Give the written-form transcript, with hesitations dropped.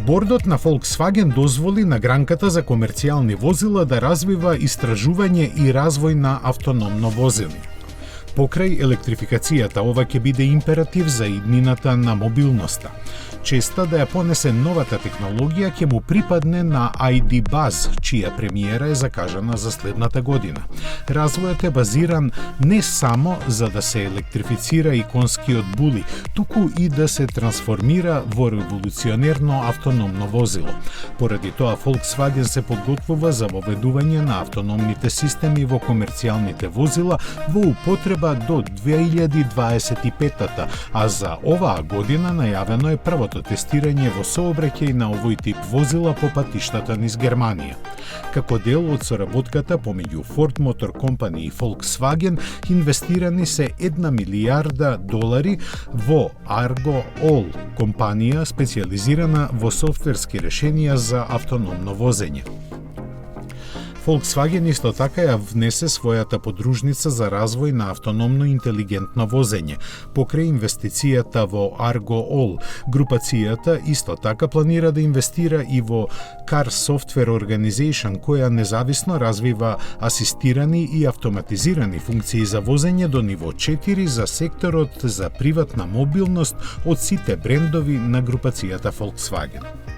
Бордот на Volkswagen дозволи на гранката за комерцијални возила да развива истражување и развој на автономно возили. Покрај електрификацијата, ова ќе биде императив за иднината на мобилноста. Честа да ја понесе новата технологија ќе му припадне на ID Buzz, чија премиера е закажана за следната година. Развојот е базиран не само за да се електрифицира и конскиот були, туку и да се трансформира во револуционерно автономно возило. Поради тоа Volkswagen се подготвува за воведување на автономните системи во комерцијалните возила во употреба до 2025-та, а за оваа година најавено е првото тестирање во сообраќај на овој тип возила по патиштата низ Германија. Како дел од соработката помеѓу Ford Motor Company и Volkswagen, инвестирани се $1 милијарда во Argo All, компанија специјализирана во софтверски решенија за автономно возење. Volkswagen исто така ја внесе својата подружница за развој на автономно интелигентно возење. Покрај инвестицијата во Argo All, групацијата исто така планира да инвестира и во Car Software Organization, која независно развива асистирани и автоматизирани функции за возење до ниво 4 за секторот за приватна мобилност од сите брендови на групацијата Volkswagen.